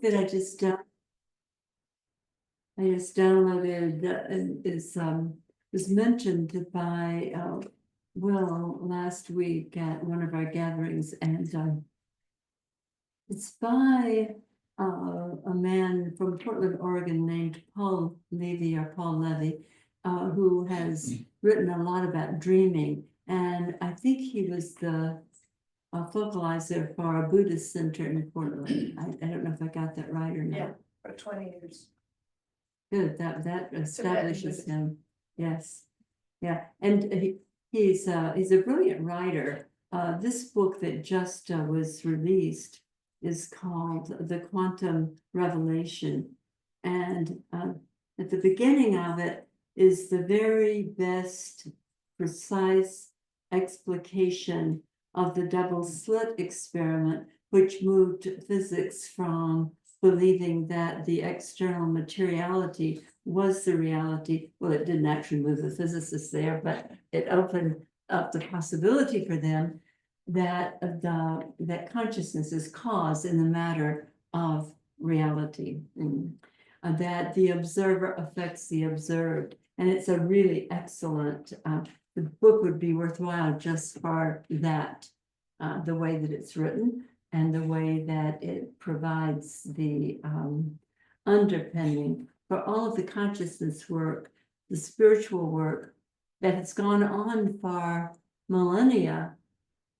that I just downloaded was mentioned by Will last week at one of our gatherings, and it's by a man from Portland, Oregon, named Paul Levy who has written a lot about dreaming, and I think he was the focalizer for a Buddhist center in Portland. I don't know if I got that right or not. Yeah, for 20 years. Good, that establishes him. Yes, yeah, and he's a brilliant writer. This book that just was released is called The Quantum Revelation, and at the beginning of it is the very best precise explication of the double slit experiment, which moved physics from believing that the external materiality was the reality. Well, it didn't actually move the physicists there, but it opened up the possibility for them that that consciousness is cause in the matter of reality, that the observer affects the observed. And it's a really excellent, the book would be worthwhile just for that, the way that it's written and the way that it provides the underpinning for all of the consciousness work, the spiritual work that has gone on for millennia.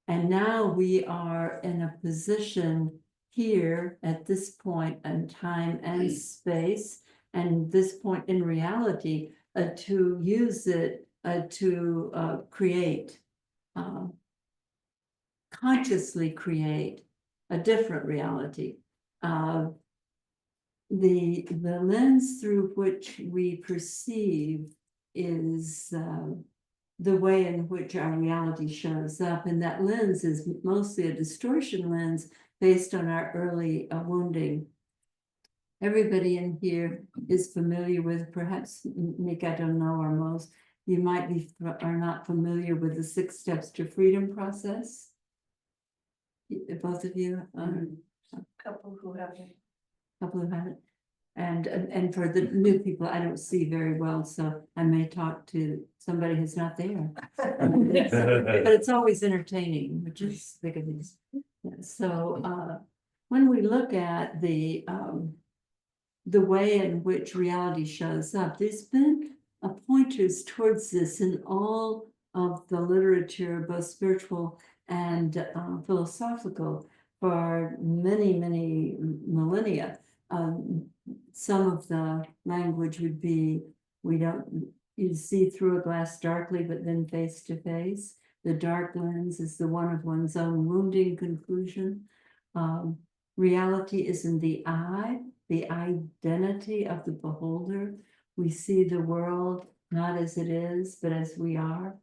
And now we are in a position here at this point in time and space, and this point in reality, to use it to create, consciously create a different reality. The lens through which we perceive is the way in which our reality shows up, and that lens is mostly a distortion lens based on our early wounding. Everybody in here is familiar with, perhaps Nick, I don't know, or most, you might be are not familiar with the 6 steps to freedom process. Both of you, Couple who haven't. couple who haven't. And for the new people, I don't see very well, so I may talk to somebody who's not there. But it's always entertaining, which is the good news. So when we look at the way in which reality shows up, there's been pointers towards this in all of the literature, both spiritual and philosophical, for many, many millennia. Some of the language would be, you see through a glass darkly, but then face to face. The dark lens is the one of one's own wounding conclusion. Reality is in the eye, the identity of the beholder. We see the world not as it is, but as we are.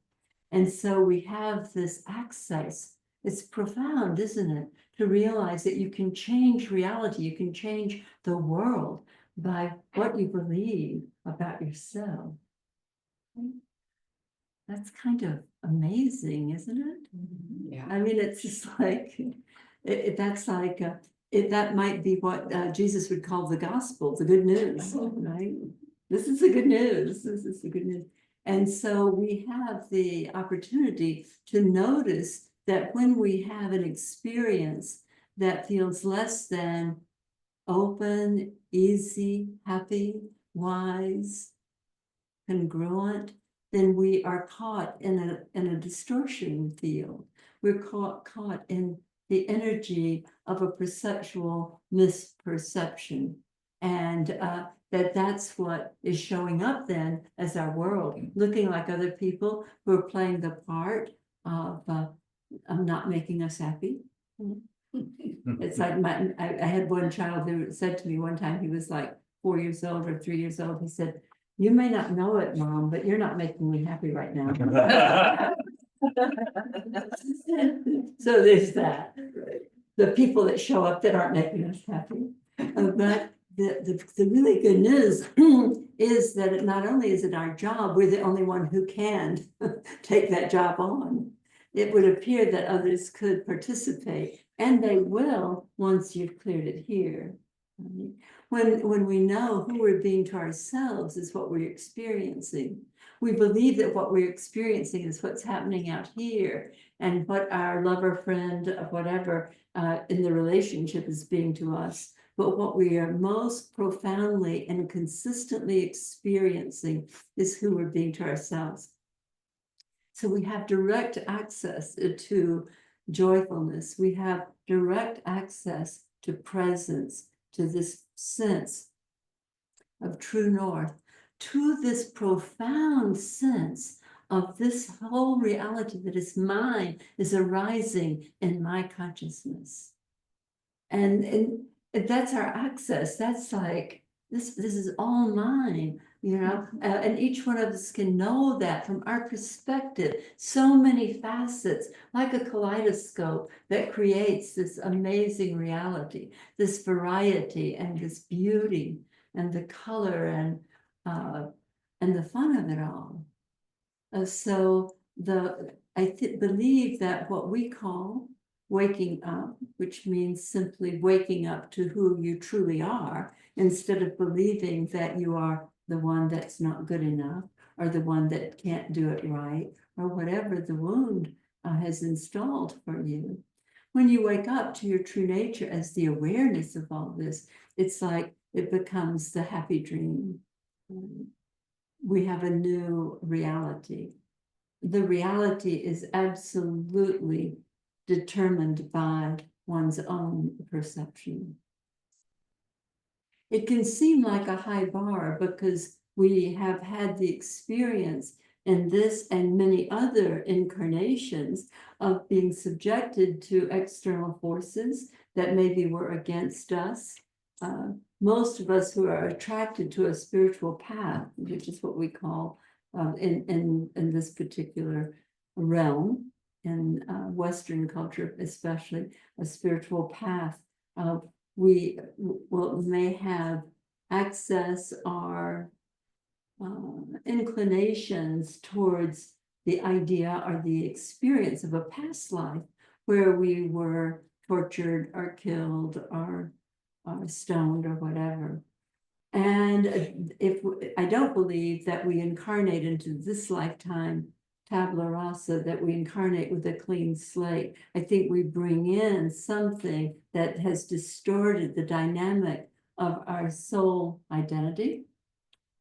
And so we have this access. It's profound, isn't it? To realize that you can change reality, you can change the world by what you believe about yourself. That's kind of amazing, isn't it? Yeah. I mean, it's just like, that's like, that might be what Jesus would call the gospel, the good news, right? This is the good news, this is the good news. And so we have the opportunity to notice that when we have an experience that feels less than open, easy, happy, wise, congruent, then we are caught in a distortion field. We're caught in the energy of a perceptual misperception. And that's what is showing up then as our world, looking like other people who are playing the part of not making us happy. It's like I had one child who said to me one time, he was like 4 years old or 3 years old. He said, "You may not know it, Mom, but you're not making me happy right now." So there's that. The people that show up that aren't making us happy. But the really good news is that it not only is it our job, we're the only one who can take that job on. It would appear that others could participate, and they will once you've cleared it here. When we know who we're being to ourselves is what we're experiencing. We believe that what we're experiencing is what's happening out here, and what our lover, friend, whatever, in the relationship is being to us. But what we are most profoundly and consistently experiencing is who we're being to ourselves. So we have direct access to joyfulness. We have direct access to presence, to this sense of true north, to this profound sense of this whole reality that is mine, is arising in my consciousness. And that's our access. That's like, this is all mine, you know, and each one of us can know that from our perspective. So many facets, like a kaleidoscope that creates this amazing reality, this variety and this beauty and the color and the fun of it all. So I believe that what we call waking up, which means simply waking up to who you truly are, instead of believing that you are the one that's not good enough, or the one that can't do it right, or whatever the wound has installed for you. When you wake up to your true nature as the awareness of all this, it's like it becomes the happy dream. We have a new reality. The reality is absolutely determined by one's own perception. It can seem like a high bar because we have had the experience in this and many other incarnations of being subjected to external forces that maybe were against us. Most of us who are attracted to a spiritual path, which is what we call in this particular realm, in Western culture especially, a spiritual path, we may have access our inclinations towards the idea or the experience of a past life where we were tortured or killed or stoned or whatever. And I don't believe that we incarnate into this lifetime tabula rasa, that we incarnate with a clean slate. I think we bring in something that has distorted the dynamic of our soul identity,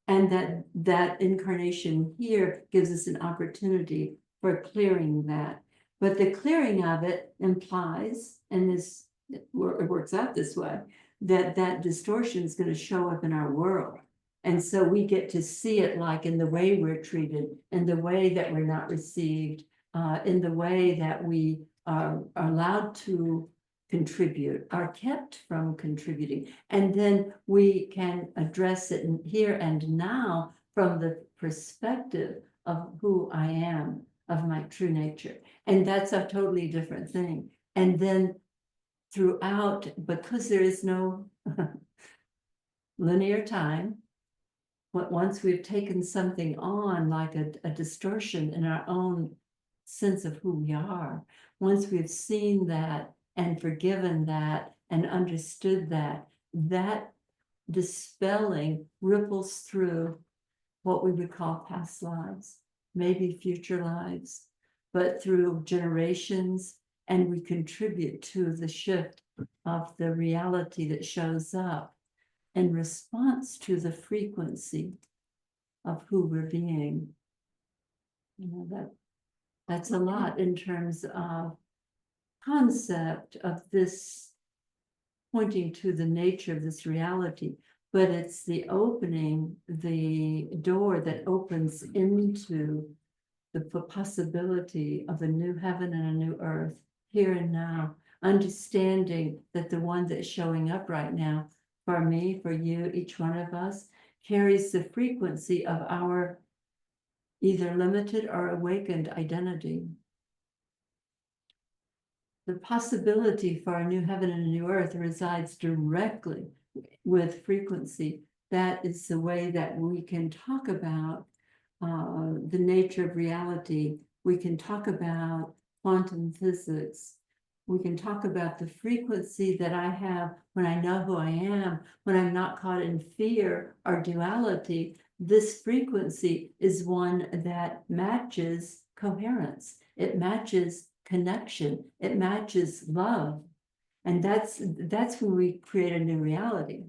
and that incarnation here gives us an opportunity for clearing that. But the clearing of it implies, and it works out this way, that distortion is going to show up in our world. And so we get to see it like in the way we're treated, in the way that we're not received, in the way that we are allowed to contribute, are kept from contributing. And then we can address it here and now from the perspective of who I am, of my true nature. And that's a totally different thing. And then throughout, because there is no linear time, but once we've taken something on, like a distortion in our own sense of who we are, once we've seen that and forgiven that and understood that, that dispelling ripples through what we would call past lives, maybe future lives, but through generations, and we contribute to the shift of the reality that shows up in response to the frequency of who we're being. You know, that's a lot in terms of concept of this pointing to the nature of this reality, but it's the opening, the door that opens into the possibility of a new heaven and a new earth here and now, understanding that the one that's showing up right now for me, for you, each one of us, carries the frequency of our either limited or awakened identity. The possibility for a new heaven and a new earth resides directly with frequency. That is the way that we can talk about the nature of reality. We can talk about quantum physics. We can talk about the frequency that I have when I know who I am, when I'm not caught in fear or duality. This frequency is one that matches coherence. It matches connection. It matches love. And that's when we create a new reality.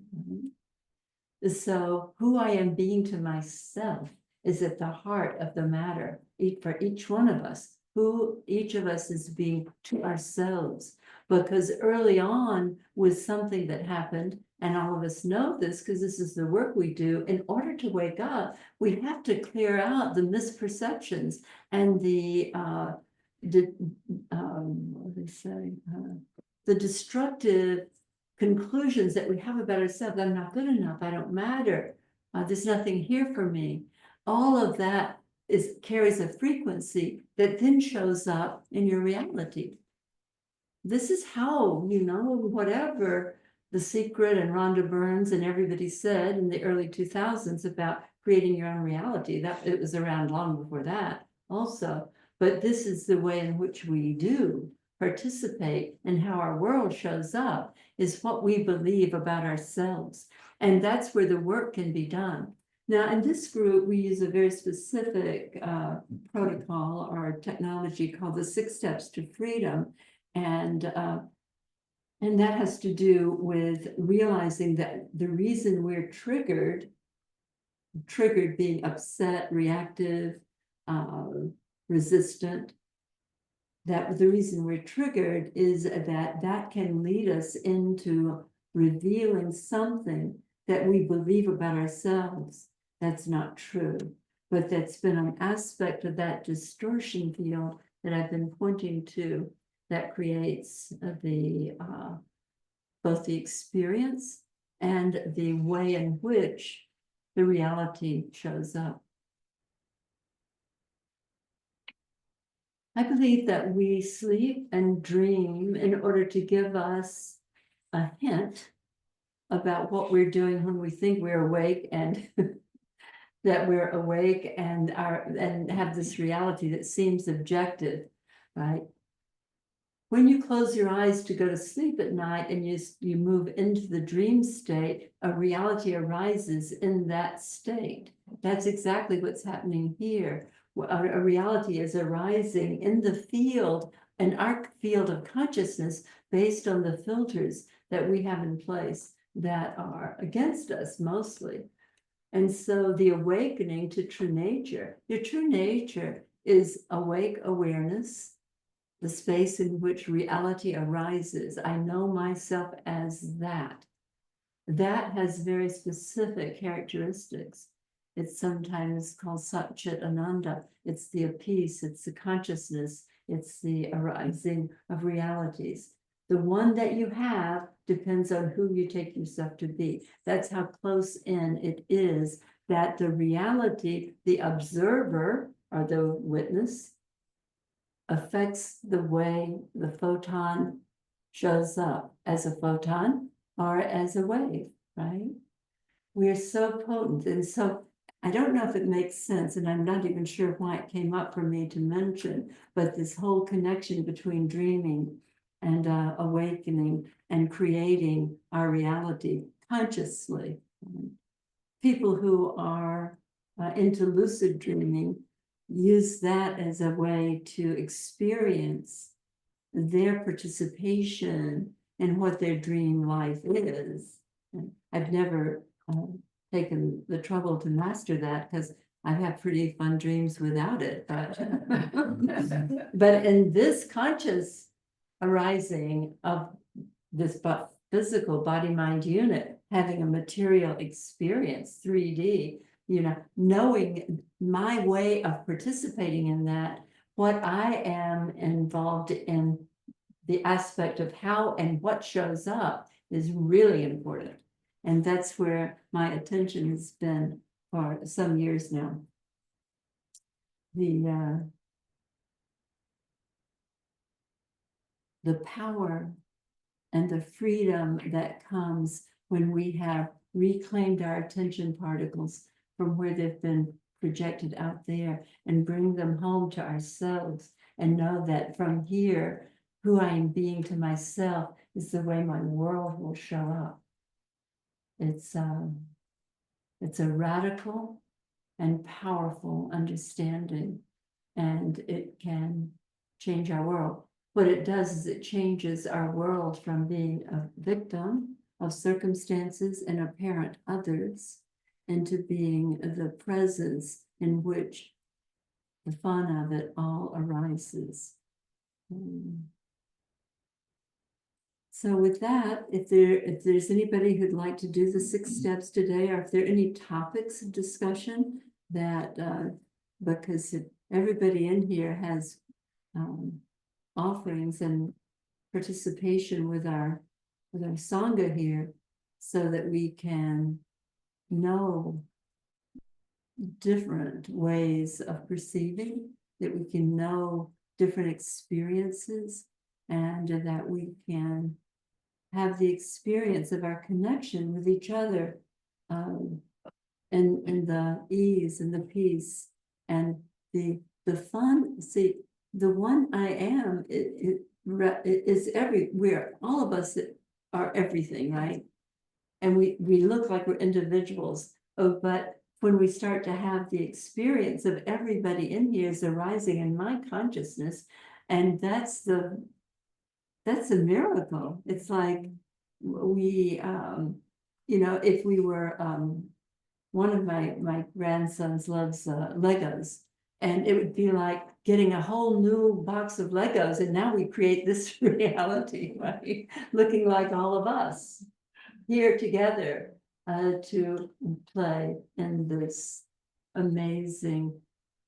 So who I am being to myself is at the heart of the matter for each one of us, who each of us is being to ourselves. Because early on was something that happened, and all of us know this because this is the work we do. In order to wake up, we have to clear out the misperceptions and what do they say? The destructive conclusions that we have about ourselves. I'm not good enough. I don't matter. There's nothing here for me. All of that carries a frequency that then shows up in your reality. This is how, whatever The Secret and Rhonda Burns and everybody said in the early 2000s about creating your own reality. That it was around long before that also. But this is the way in which we do participate, and how our world shows up is what we believe about ourselves. And that's where the work can be done. Now, in this group, we use a very specific protocol or technology called the 6 Steps to Freedom. And that has to do with realizing that the reason we're triggered being upset, reactive, resistant, that the reason we're triggered is that can lead us into revealing something that we believe about ourselves that's not true, but that's been an aspect of that distortion field that I've been pointing to that creates both the experience and the way in which the reality shows up. I believe that we sleep and dream in order to give us a hint about what we're doing when we think we're awake, and that we're awake and have this reality that seems objective, right? When you close your eyes to go to sleep at night and you move into the dream state, a reality arises in that state. That's exactly what's happening here. A reality is arising in the field, an arc field of consciousness based on the filters that we have in place that are against us mostly. And so the awakening to true nature, your true nature is awake awareness, the space in which reality arises. I know myself as that. That has very specific characteristics. It's sometimes called Satchit Ananda. It's the peace, it's the consciousness, it's the arising of realities. The one that you have depends on who you take yourself to be. That's how close in it is that the reality, the observer or the witness, affects the way the photon shows up as a photon or as a wave, right? We are so potent. And so I don't know if it makes sense, and I'm not even sure why it came up for me to mention, but this whole connection between dreaming and awakening and creating our reality consciously. People who are into lucid dreaming use that as a way to experience their participation in what their dream life is. And I've never taken the trouble to master that because I have pretty fun dreams without it. But in this conscious arising of this physical body-mind unit, having a material experience, 3D, knowing my way of participating in that, what I am involved in, the aspect of how and what shows up is really important. And that's where my attention has been for some years now. The power and the freedom that comes when we have reclaimed our attention particles from where they've been projected out there and bring them home to ourselves, and know that from here who I am being to myself is the way my world will show up. It's a radical and powerful understanding, and it can change our world. What it does is it changes our world from being a victim of circumstances and apparent others into being the presence in which the fun of it all arises. So with that, if there's anybody who'd like to do the 6 steps today, or if there are any topics of discussion that, because everybody in here has offerings and participation with our Sangha here, so that we can know different ways of perceiving, that we can know different experiences, and that we can have the experience of our connection with each other, and the ease and the peace and the fun. See, the one I am, it is everywhere. All of us are everything, right? And we look like we're individuals. Oh, but when we start to have the experience of everybody in here is arising in my consciousness, and that's a miracle. It's like we, if we were, one of my grandsons loves Legos, and it would be like getting a whole new box of Legos, and now we create this reality, right? Looking like all of us here together to play in this amazing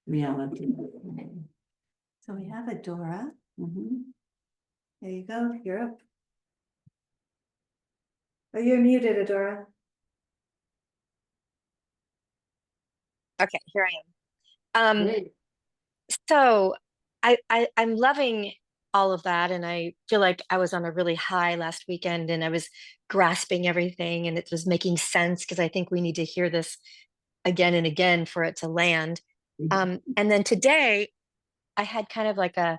reality. So we have Adora. Mhm. There you go. You're up. Oh, you're muted, Adora. Okay, here I am. Great. So I'm loving all of that, and I feel like I was on a really high last weekend, and I was grasping everything, and it was making sense because I think we need to hear this again and again for it to land. And then today, I had kind of like a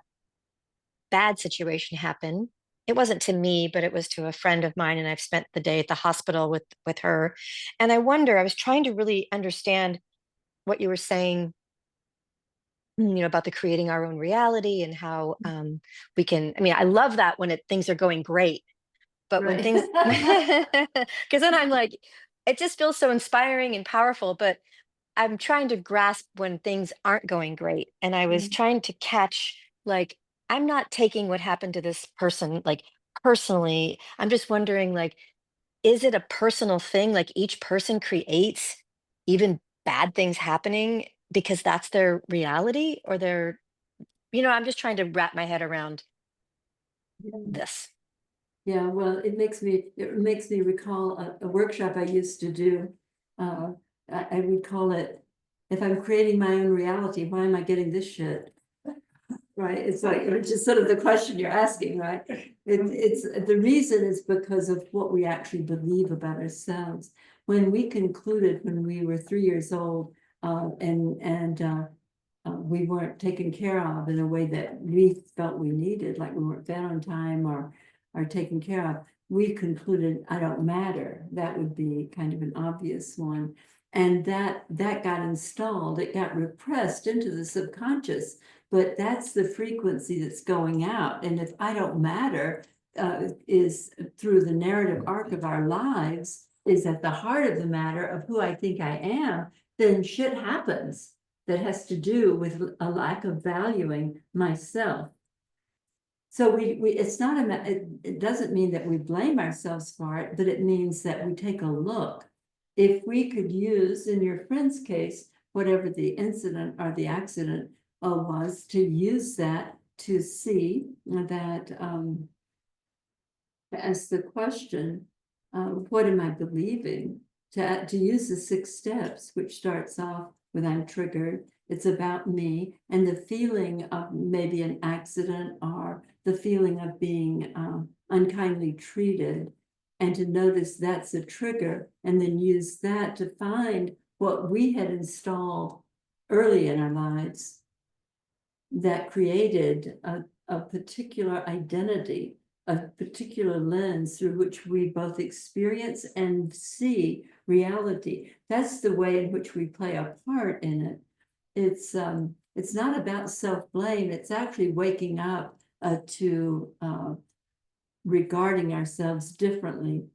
bad situation happen. It wasn't to me, but it was to a friend of mine, and I've spent the day at the hospital with her. And I was trying to really understand what you were saying, about the creating our own reality and how we can. I mean, I love that when things are going great, but when Right. things, because then I'm like, it just feels so inspiring and powerful. But I'm trying to grasp when things aren't going great, and I was trying to catch, like, I'm not taking what happened to this person like personally. I'm just wondering, like, is it a personal thing? Like each person creates even bad things happening because that's their reality, or I'm just trying to wrap my head around this. Yeah, well, it makes me recall a workshop I used to do. I would call it, if I'm creating my own reality, why am I getting this shit? Right, it's like, which is sort of the question you're asking, right? It's the reason is because of what we actually believe about ourselves. When we concluded when we were 3 years old, we weren't taken care of in a way that we felt we needed, like we weren't fed on time or taken care of, we concluded I don't matter. That would be kind of an obvious one. And that got installed, it got repressed into the subconscious, but that's the frequency that's going out. And if I don't matter is through the narrative arc of our lives, is at the heart of the matter of who I think I am, then shit happens that has to do with a lack of valuing myself. So it's not it doesn't mean that we blame ourselves for it, but it means that we take a look. If we could use, in your friend's case, whatever the incident or the accident was, to use that to see that as the question, what am I believing? To use the 6 steps, which starts off with I'm triggered. It's about me and the feeling of maybe an accident or the feeling of being unkindly treated, and to notice that's a trigger, and then use that to find what we had installed early in our lives that created a a particular identity, a particular lens through which we both experience and see reality. That's the way in which we play a part in it. It's not about self-blame. It's actually waking up to regarding ourselves differently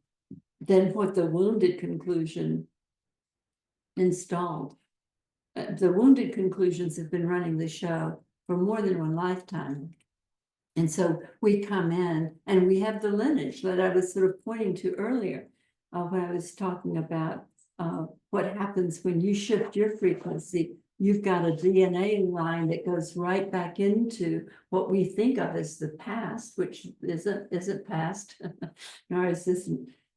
than what the wounded conclusion installed. The wounded conclusions have been running the show for more than one lifetime. And so we come in and we have the lineage that I was sort of pointing to earlier when I was talking about what happens when you shift your frequency. You've got a DNA line that goes right back into what we think of as the past, which isn't past, nor is this.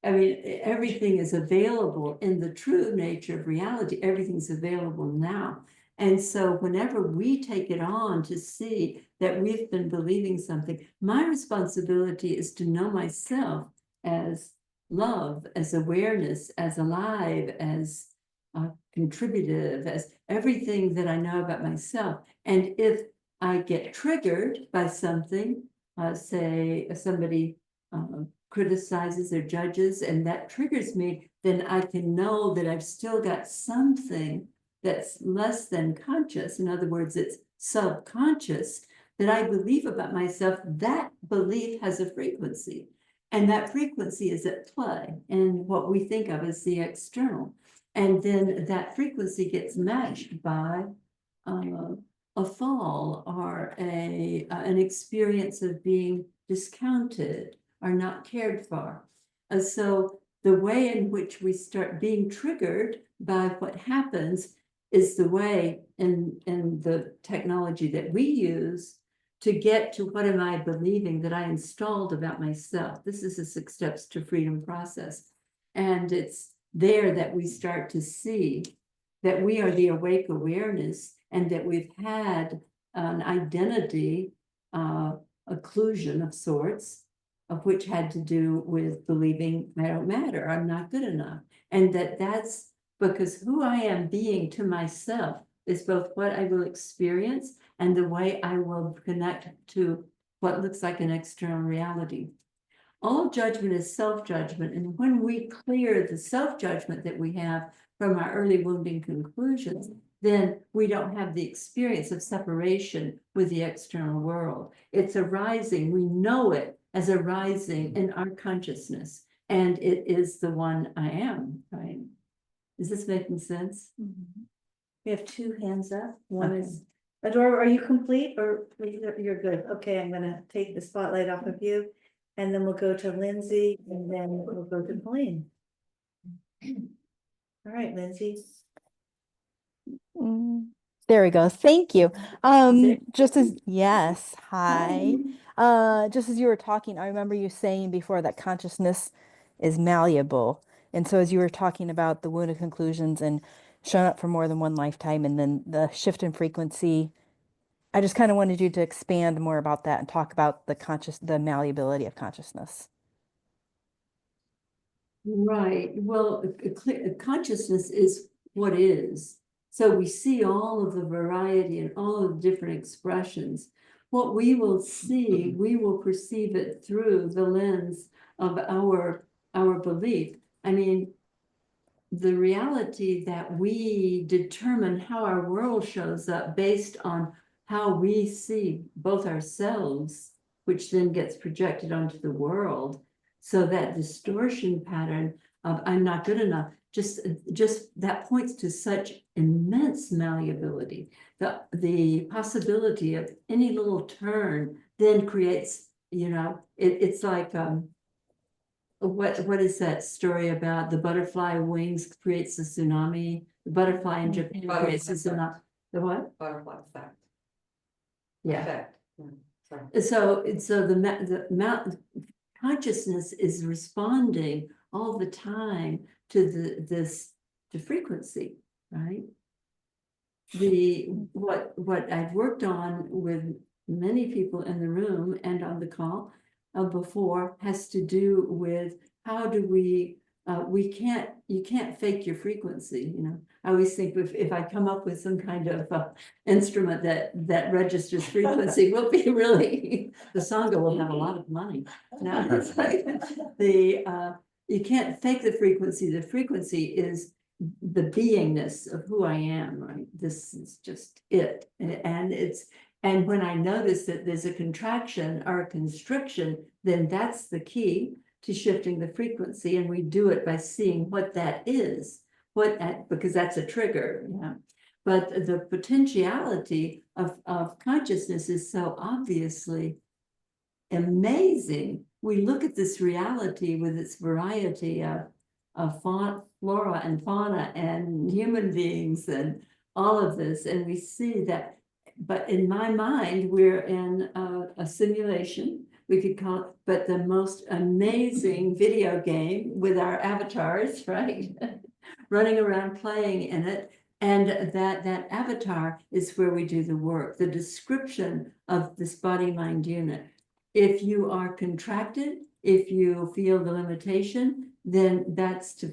I mean, everything is available in the true nature of reality. Everything's available now. And so whenever we take it on to see that we've been believing something, my responsibility is to know myself as love, as awareness, as alive, as contributive, as everything that I know about myself. And if I get triggered by something, say somebody criticizes or judges, and that triggers me, then I can know that I've still got something that's less than conscious. In other words, it's subconscious that I believe about myself. That belief has a frequency, and that frequency is at play in what we think of as the external. And then that frequency gets matched by a fall or an experience of being discounted or not cared for. So the way in which we start being triggered by what happens is the way in the technology that we use to get to what am I believing that I installed about myself. This is a 6 steps to freedom process. And it's there that we start to see that we are the awake awareness and that we've had an identity occlusion of sorts, of which had to do with believing I don't matter, I'm not good enough. And that's because who I am being to myself is both what I will experience and the way I will connect to what looks like an external reality. All judgment is self-judgment. And when we clear the self-judgment that we have from our early wounding conclusions, then we don't have the experience of separation with the external world. It's arising. We know it as arising in our consciousness. And it is the one I am, right? Is this making sense? Mhm. We have 2 hands up. One Okay. is, Adora, are you complete or you're good? Okay, I'm gonna take the spotlight off of you. And then we'll go to Lindsay and then we'll go to Pauline. All right, Lindsay. There we go. Thank you. it- Just as yes, hi. Just as you were talking, I remember you saying before that consciousness is malleable. And so as you were talking about the wounded conclusions and showing up for more than one lifetime and then the shift in frequency, I just kind of wanted you to expand more about that and talk about the malleability of consciousness. Right. Well, consciousness is what is. So we see all of the variety and all of the different expressions. What we will see, we will perceive it through the lens of our belief. I mean, the reality that we determine how our world shows up based on how we see both ourselves, which then gets projected onto the world. So that distortion pattern of I'm not good enough, just that points to such immense malleability. The possibility of any little turn then creates, it's like what is that story about the butterfly wings creates a tsunami? The butterfly in Japan creates a tsunami. The what? Butterfly effect. Yeah. Effect. Yeah, sorry. So the consciousness is responding all the time to to frequency, right? What I've worked on with many people in the room and on the call before has to do with how do we you can't fake your frequency, you know. I always think if I come up with some kind of instrument that registers frequency, we'll be really, the Sangha will have a lot of money. No, it's like you can't fake the frequency. The frequency is the beingness of who I am, right? This is just it. And when I notice that there's a contraction or a constriction, then that's the key to shifting the frequency. And we do it by seeing what that is, because that's a trigger, yeah. But the potentiality of consciousness is so obviously amazing. We look at this reality with its variety of flora and fauna and human beings and all of this, and we see that. But in my mind, we're in a simulation, we could call it, but the most amazing video game with our avatars, right? Running around playing in it. And that avatar is where we do the work, the description of this body-mind unit. If you are contracted, if you feel the limitation, then that's to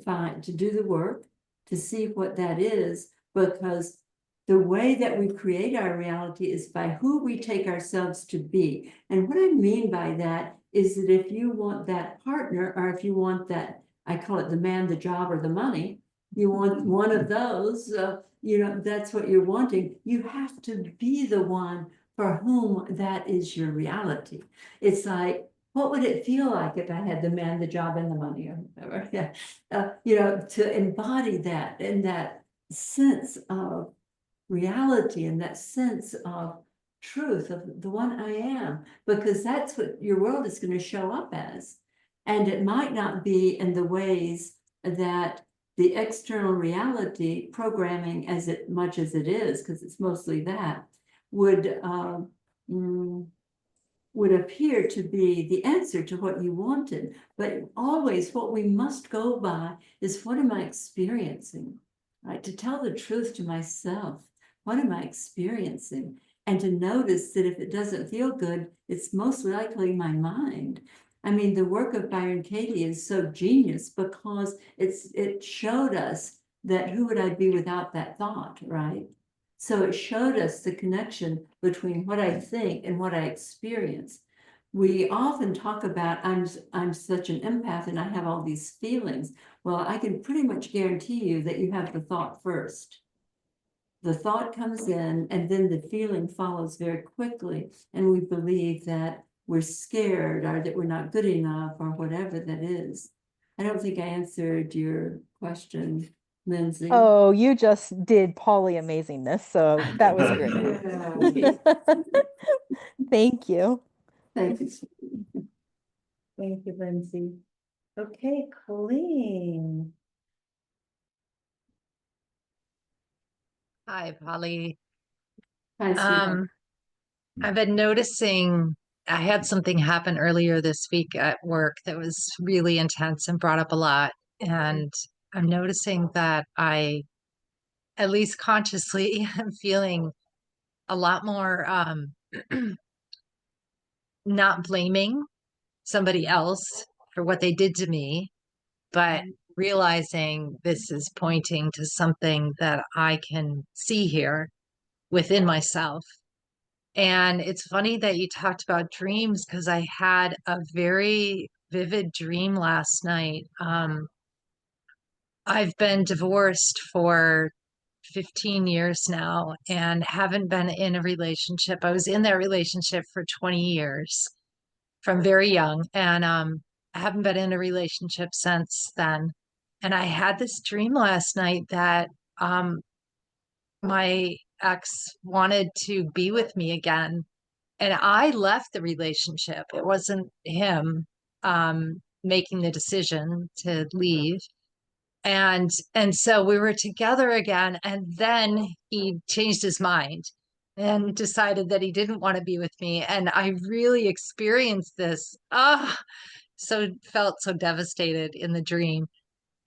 do the work, to see what that is, because the way that we create our reality is by who we take ourselves to be. And what I mean by that is that if you want that partner, or if you want that, I call it the man, the job, or the money, you want one of those, you know, that's what you're wanting. You have to be the one for whom that is your reality. It's like, what would it feel like if I had the man, the job, and the money, or whatever? Yeah. You know, to embody that in that sense of reality and that sense of truth of the one I am, because that's what your world is going to show up as. And it might not be in the ways that the external reality programming, as much as it is, because it's mostly that, would appear to be the answer to what you wanted. But always what we must go by is, what am I experiencing? Right? To tell the truth to myself. What am I experiencing? And to notice that if it doesn't feel good, it's most likely my mind. I mean, the work of Byron Katie is so genius because it showed us that who would I be without that thought, right? So it showed us the connection between what I think and what I experience. We often talk about, I'm such an empath and I have all these feelings. Well, I can pretty much guarantee you that you have the thought first. The thought comes in and then the feeling follows very quickly. And we believe that we're scared or that we're not good enough or whatever that is. I don't think I answered your question, Lindsay. Oh, you just did poly amazingness, so that was great. Thank you. Thank you. Thank you, Lindsay. Okay, Colleen. Hi, Polly. Hi, sweetheart. I've been noticing I had something happen earlier this week at work that was really intense and brought up a lot. And I'm noticing that I, at least consciously, am feeling a lot more not blaming somebody else for what they did to me, but realizing this is pointing to something that I can see here within myself. And it's funny that you talked about dreams because I had a very vivid dream last night. I've been divorced for 15 years now and haven't been in a relationship. I was in that relationship for 20 years from very young, and I haven't been in a relationship since then. And I had this dream last night that my ex wanted to be with me again. And I left the relationship. It wasn't him making the decision to leave. And so we were together again. And then he changed his mind and decided that he didn't want to be with me. And I really experienced this. Felt so devastated in the dream.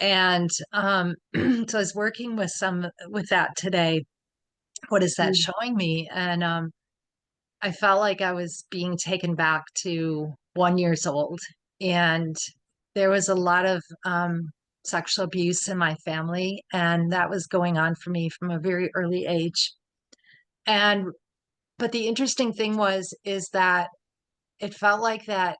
And so I was working with that today. What is that showing me? And I felt like I was being taken back to 1 year old. And there was a lot of sexual abuse in my family, and that was going on for me from a very early age. And but the interesting thing is that it felt like that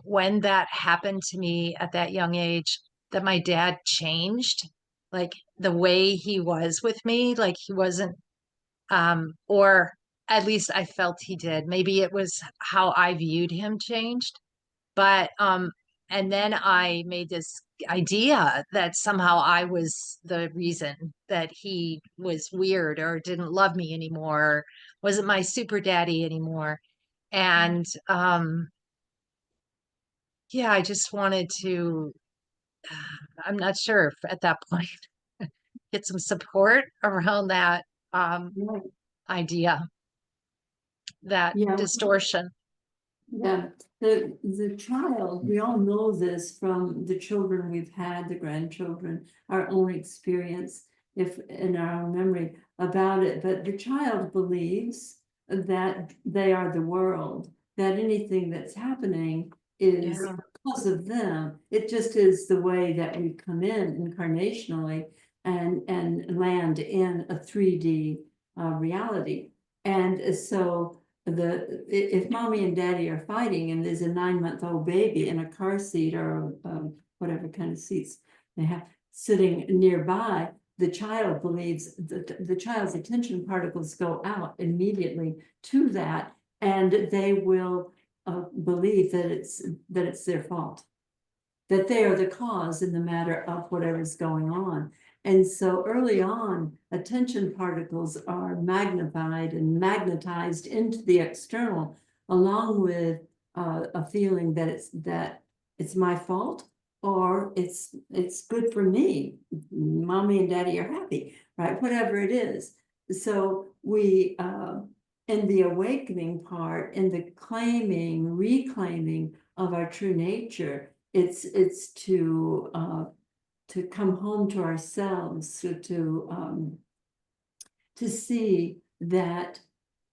when that happened to me at that young age, that my dad changed, like the way he was with me, like he wasn't, or at least I felt he did. Maybe it was how I viewed him changed. But and then I made this idea that somehow I was the reason that he was weird or didn't love me anymore, wasn't my super daddy anymore. And yeah, I just wanted to, I'm not sure if at that point, get some support around that Right. idea, that Yeah. distortion. Yeah, the child, we all know this from the children we've had, the grandchildren, our own experience, if in our own memory about it. But the child believes that they are the world, that anything that's happening is Yeah. because of them. It just is the way that we come in incarnationally and land in a 3D reality. And so if mommy and daddy are fighting and there's a 9-month-old baby in a car seat or whatever kind of seats they have sitting nearby, the child believes that the child's attention particles go out immediately to that, and they will believe that it's their fault, that they are the cause in the matter of whatever's going on. And so early on, attention particles are magnified and magnetized into the external, along with a feeling that it's my fault, or it's good for me. Mommy and daddy are happy, right? Whatever it is. So we, in the awakening part, in the reclaiming of our true nature, it's to come home to ourselves, to see that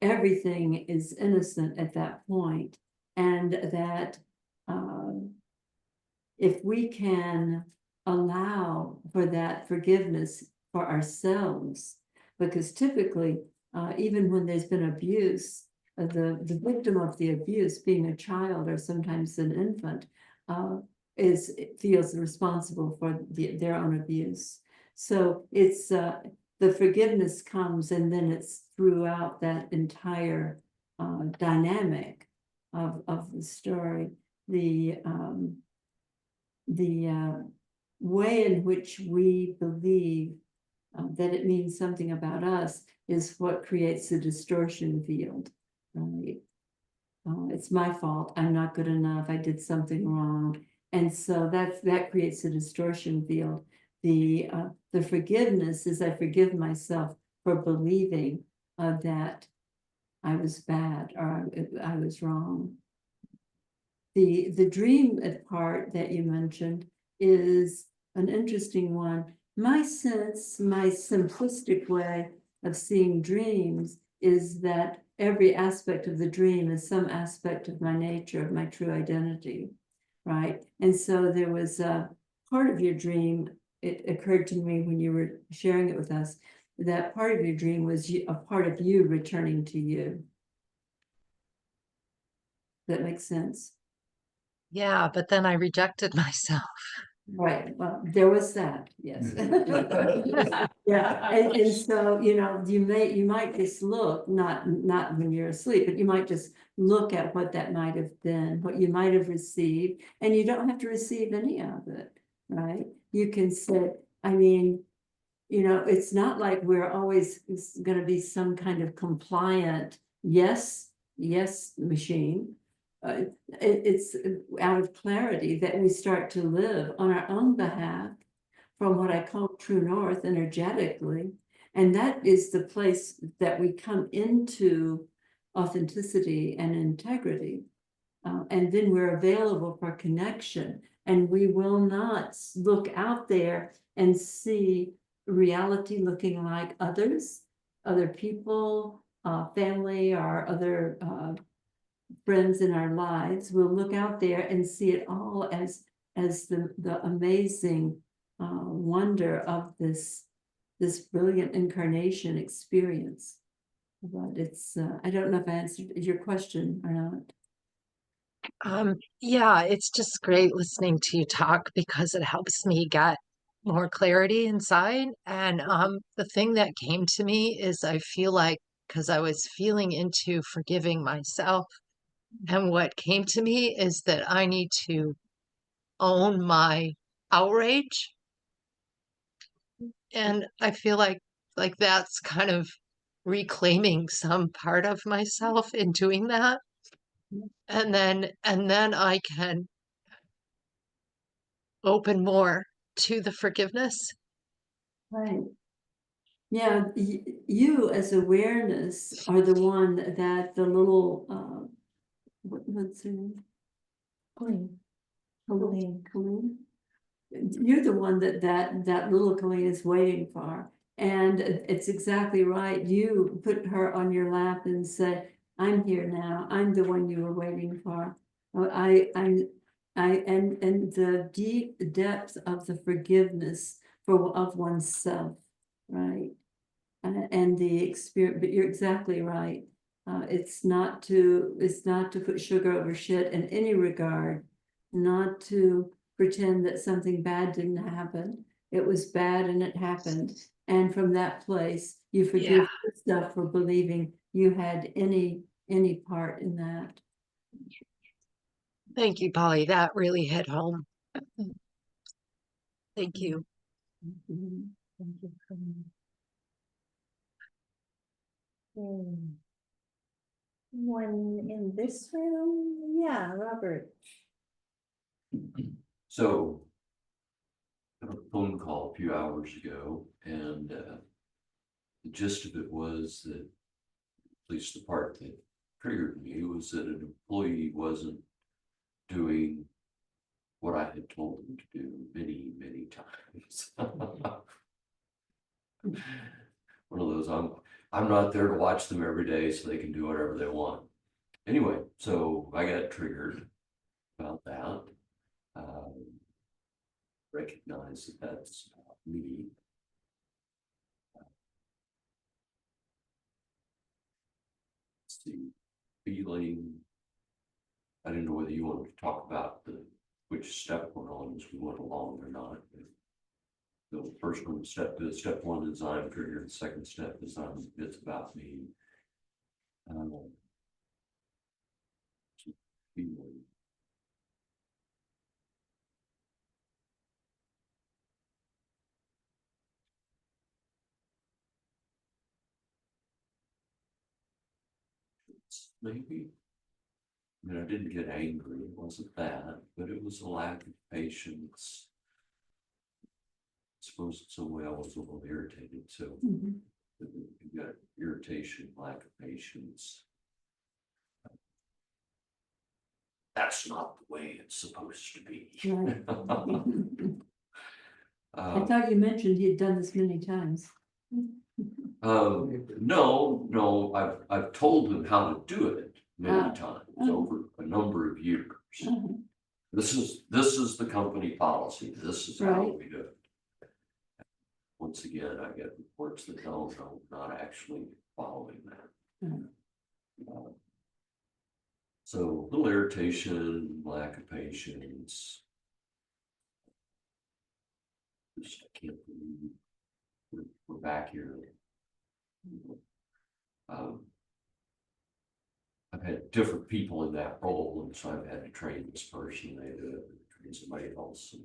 everything is innocent at that point, and that if we can allow for that forgiveness for ourselves, because typically, even when there's been abuse, the victim of the abuse, being a child or sometimes an infant, feels responsible for their own abuse. So it's the forgiveness comes, and then it's throughout that entire dynamic of the story. The way in which we believe that it means something about us is what creates the distortion field. Right? It's my fault. I'm not good enough. I did something wrong. And so that creates a distortion field. The forgiveness is I forgive myself for believing that I was bad or I was wrong. The dream part that you mentioned is an interesting one. My sense, my simplistic way of seeing dreams is that every aspect of the dream is some aspect of my nature, of my true identity, right? And so there was a part of your dream, it occurred to me when you were sharing it with us, that part of your dream was a part of you returning to you. That makes sense? Yeah, but then I rejected myself. Right, well, there was that, yes. Yeah, and so, you might just look, not when you're asleep, but you might just look at what that might have been, what you might have received, and you don't have to receive any of it, right? You can say, I mean, it's not like we're always gonna be some kind of compliant yes machine. It's out of clarity that we start to live on our own behalf from what I call true north energetically. And that is the place that we come into authenticity and integrity. And then we're available for connection. And we will not look out there and see reality looking like other people, family, or other friends in our lives. We'll look out there and see it all as the amazing wonder of this brilliant incarnation experience. But it's, I don't know if I answered your question or not. Yeah, it's just great listening to you talk because it helps me get more clarity inside. And the thing that came to me is I feel like because I was feeling into forgiving myself, and what came to me is that I need to own my outrage. And I feel like that's kind of reclaiming some part of myself in doing that. And then I can open more to the forgiveness. Right. Yeah, you as awareness are the one that the little, what's her name? Colleen. Colleen. You're the one that little Colleen is waiting for. And it's exactly right. You put her on your lap and said, I'm here now. I'm the one you were waiting for. And the deep depth of the forgiveness of oneself, right? And the experience, but you're exactly right. It's not to put sugar over shit in any regard, not to pretend that something bad didn't happen. It was bad and it happened. And from that place, you forgive yourself for believing you had any part in that. Thank you, Polly. That really hit home. Thank you. Mhm. Thank you, Colleen. Hmm. One in this room? Yeah, Robert. So, I had a phone call a few hours ago, and the gist of it was that, at least the part that triggered me, was that an employee wasn't doing what I had told them to do many, many times. One of those, I'm not there to watch them every day so they can do whatever they want. Anyway, so I got triggered about that. Recognize that that's me. The feeling. I didn't know whether you wanted to talk about which step we're on as we went along or not. The first one, step one is I'm triggered. The second step is it's about me. Feeling. Maybe. I mean, I didn't get angry. It wasn't that, but it was a lack of patience. I suppose in some way I was a little irritated. So Mhm. you got irritation, lack of patience. That's not the way it's supposed to be. Right. I thought you mentioned he had done this many times. No, I've told them how to do it many times over a number of years. Uh-huh. This is the company policy. This is how Right. we do it. Once again, I get reports that no, not actually following that. Mhm. So a little irritation, lack of patience. Just I can't believe we're back here. Um, I've had different people in that role, and so I've had to train this person, they had to train somebody else.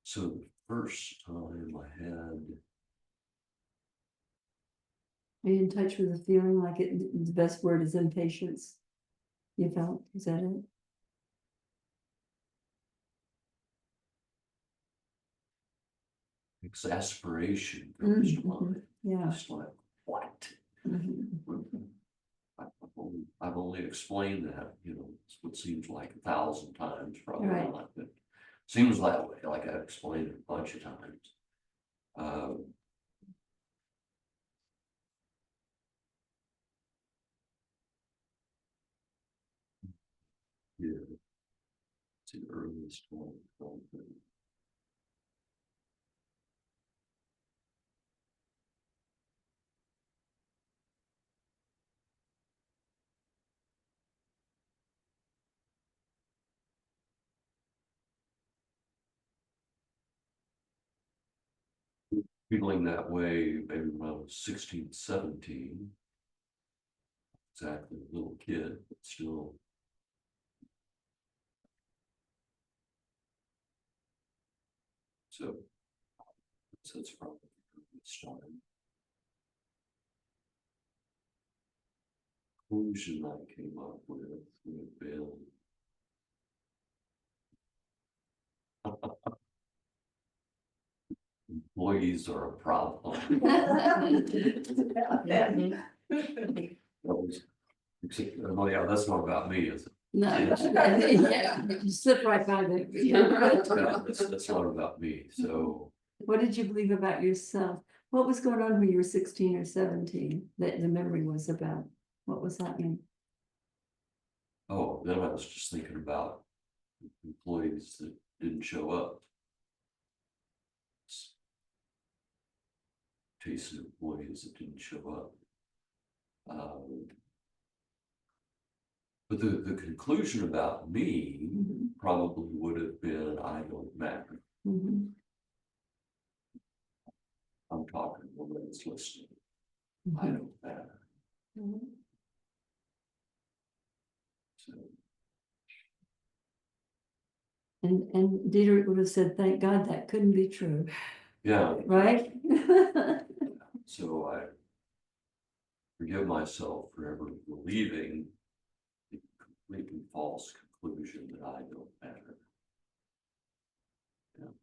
So the first time I had, Are you in touch with the feeling like the best word is impatience? You felt, is that it? exasperation comes to Mhm. mind. Yeah. Just like, what? Mhm. I've only explained that, it's what seems like 1,000 times, probably Right. not, but seems that way, like I've explained it a bunch of times. Yeah. the earliest one. Feeling that way maybe when I was 16, 17. Exactly, a little kid, but still. So that's probably this time. Conclusion I came up with would have been employees are a problem. That was, oh yeah, that's not about me, is it? No, yeah, you slip right by there. No, that's not about me, so. What did you believe about yourself? What was going on when you were 16 or 17 that the memory was about? What was happening? Oh, then I was just thinking about employees that didn't show up. Taste of employees that didn't show up. But the conclusion about me probably would have been, I don't matter. I'm talking to one that's listening. I don't matter. So, And Dietrich would have said, thank God that couldn't be true, yeah, right? so I forgive myself for ever believing the completely false conclusion that I don't matter. Yeah.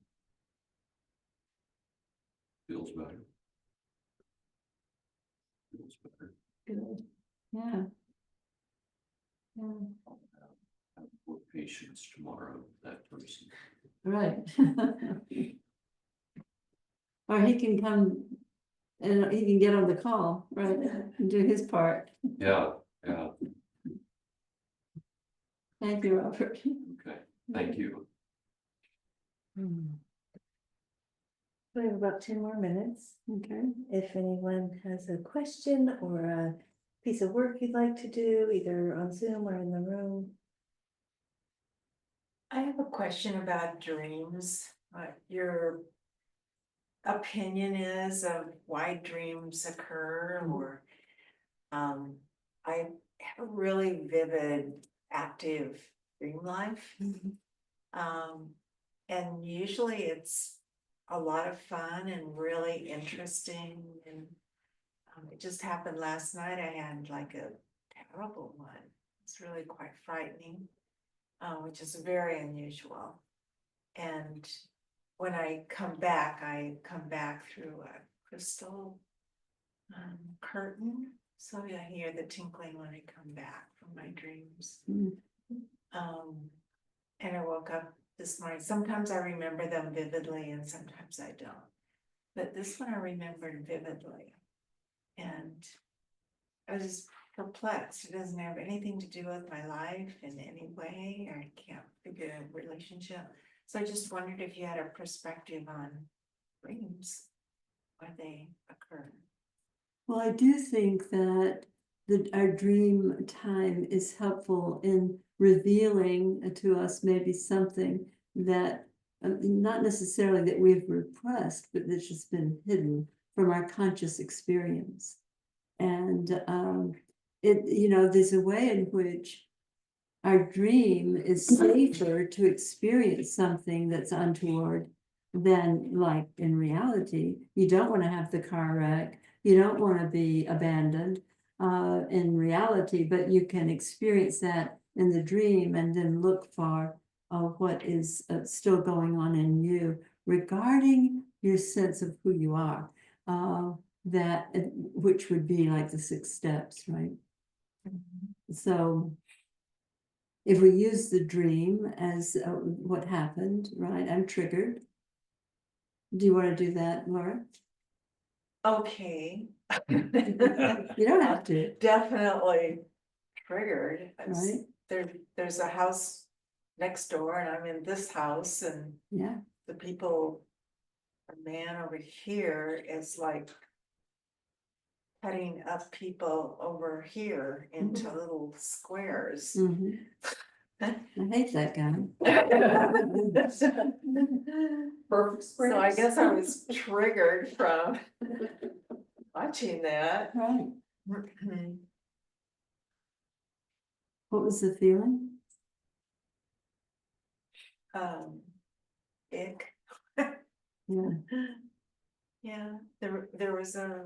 Feels better. Feels better. Good. Yeah. Yeah. Have more patience tomorrow with that person. Right. Or he can come and he can get on the call, right, and do his part. Yeah, yeah, Thank you, Robert. okay, thank you. We have about 2 more minutes. Okay. If anyone has a question or a piece of work you'd like to do, either on Zoom or in the room. I have a question about dreams. Your opinion is of why dreams occur, or I have a really vivid, active dream life. And usually it's a lot of fun and really interesting, and it just happened last night. I had like a terrible one. It's really quite frightening, which is very unusual. And when I come back through a crystal curtain, so I hear the tinkling when I come back from my dreams. And I woke up this morning. Sometimes I remember them vividly and sometimes I don't. But this one I remembered vividly. And I was just perplexed. It doesn't have anything to do with my life in any way. I can't figure a relationship. So I just wondered if you had a perspective on dreams, why they occur. Well, I do think that our dream time is helpful in revealing to us maybe something that, not necessarily that we've repressed, but that's just been hidden from our conscious experience. And there's a way in which our dream is safer to experience something that's untoward than like in reality. You don't want to have the car wreck. You don't want to be abandoned in reality, but you can experience that in the dream and then look for what is still going on in you regarding your sense of who you are. Which would be like the 6 steps, right? So if we use the dream as what happened, right? I'm triggered. Do you want to do that, Laura? Okay. You don't have to. Definitely triggered. Right. There's a house next door and I'm in this house and Yeah, the people, a man over here is like cutting up people over here into little squares. mhm. I hate that guy. Perfect square. So I guess I was triggered from watching that. Right. What was the feeling? Ick. Yeah. Yeah, there was a.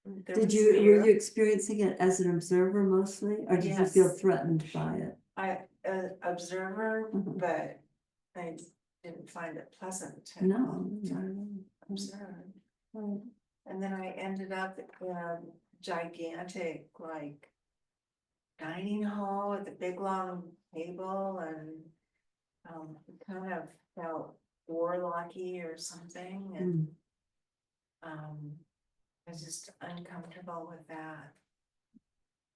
there Did was you, were fear. you experiencing it as an observer mostly, or did you feel Yes. threatened by it? I, observer, Mhm. but I didn't find it pleasant to No, no, observe. no. And then I ended up in a gigantic, like, dining hall with a big long table and it kind of felt warlocky or something and I was just uncomfortable with that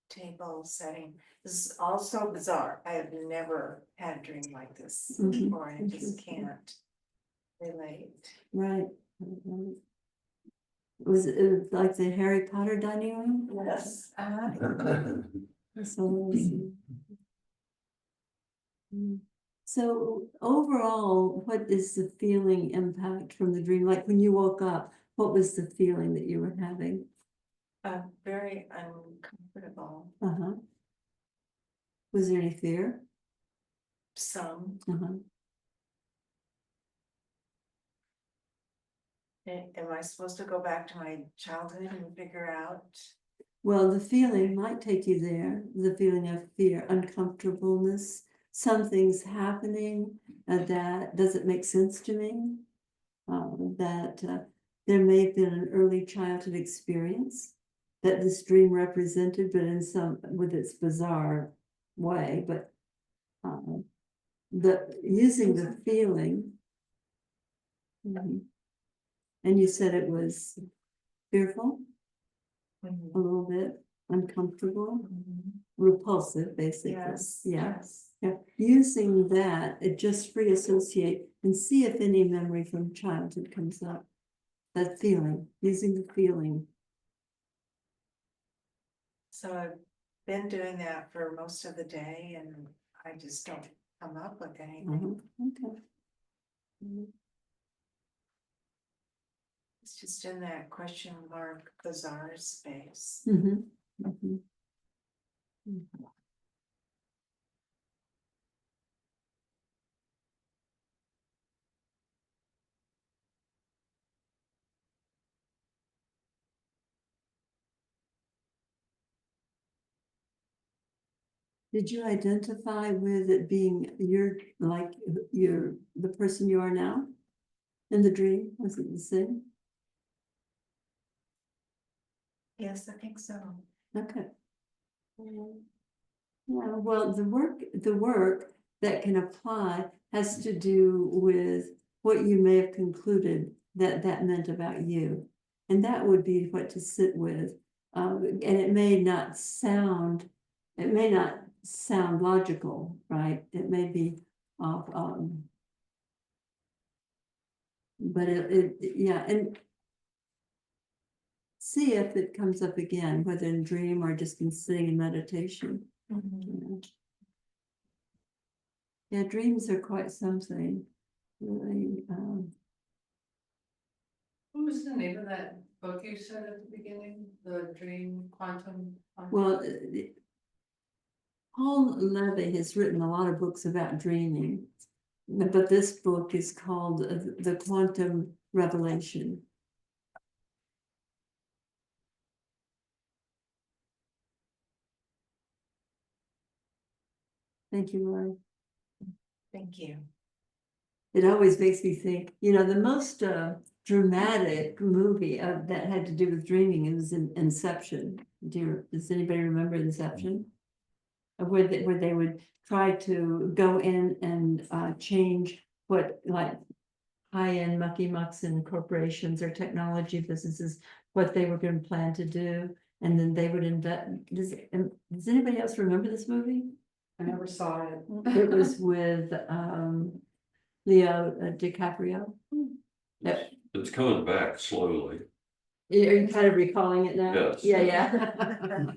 table setting. This is also bizarre. I have never had a dream like this Mhm. before. I just Interesting. can't relate. Right. Right. Was it like the Harry Potter dining room? Yes. That's amazing. So overall, what is the feeling impact from the dream? Like when you woke up, what was the feeling that you were having? Very uncomfortable. Uh-huh. Was there any fear? Some. Uh-huh. Am I supposed to go back to my childhood and figure out? Well, the feeling might take you there, the feeling of fear, uncomfortableness, something's happening that doesn't make sense to me. That there may have been an early childhood experience that this dream represented, but in some, with its bizarre way, but using the feeling. Mhm. And you said it was fearful, a little bit uncomfortable, repulsive, basically. Yes. Yeah. Yes. Yeah. Using that, it just free associate and see if any memory from childhood comes up. That feeling, using the feeling. So I've been doing that for most of the day and I just don't come up with anything. Okay. Mhm. It's just in that question mark bizarre space. Mhm. Mhm. Did you identify with it being your, like, the person you are now? In the dream, was it the same? Yes, I think so. Okay. Yeah, well, the work that can apply has to do with what you may have concluded that that meant about you. And that would be what to sit with. And it may not sound logical, right? It may be off, but yeah, and see if it comes up again, whether in dream or just in sitting in meditation. Yeah. Yeah, dreams are quite something. Really, What was the name of that book you said at the beginning? The Dream Quantum? well, Paul Levy has written a lot of books about dreaming, but this book is called The Quantum Revelation. Thank you, Lori. Thank you. It always makes me think, the most dramatic movie that had to do with dreaming is Inception. Does anybody remember Inception? Where they would try to go in and change what, like, high-end mucky mucks and corporations or technology businesses, what they were going to plan to do, and then they would invest. Does anybody else remember this movie? I never saw it. It was with Leo DiCaprio. Yeah. It's coming back slowly. Are you kind of recalling it now? Yes. Yeah.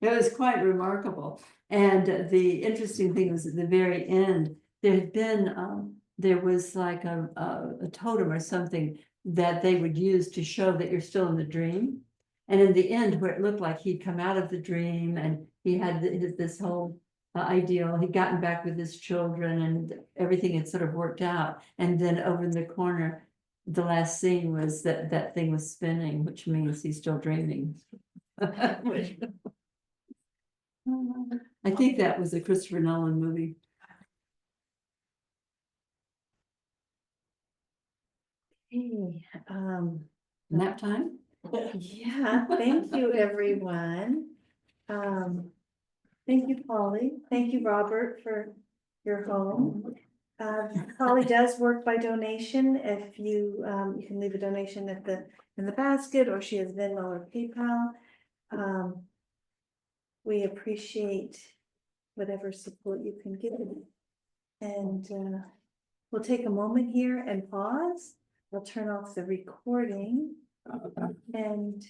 It was quite remarkable. And the interesting thing was at the very end, there had been, there was like a totem or something that they would use to show that you're still in the dream. And in the end, where it looked like he'd come out of the dream and he had this whole ideal, he'd gotten back with his children and everything had sort of worked out. And then over in the corner, the last scene was that thing was spinning, which means he's still dreaming. I think that was a Christopher Nolan movie. Hey, Nap time? yeah, thank you, everyone. Thank you, Polly. Thank you, Robert, for your home. Polly does work by donation. If you, you can leave a donation in the basket, or she has Venmo or PayPal. We appreciate whatever support you can give. And we'll take a moment here and pause. I'll turn off the recording and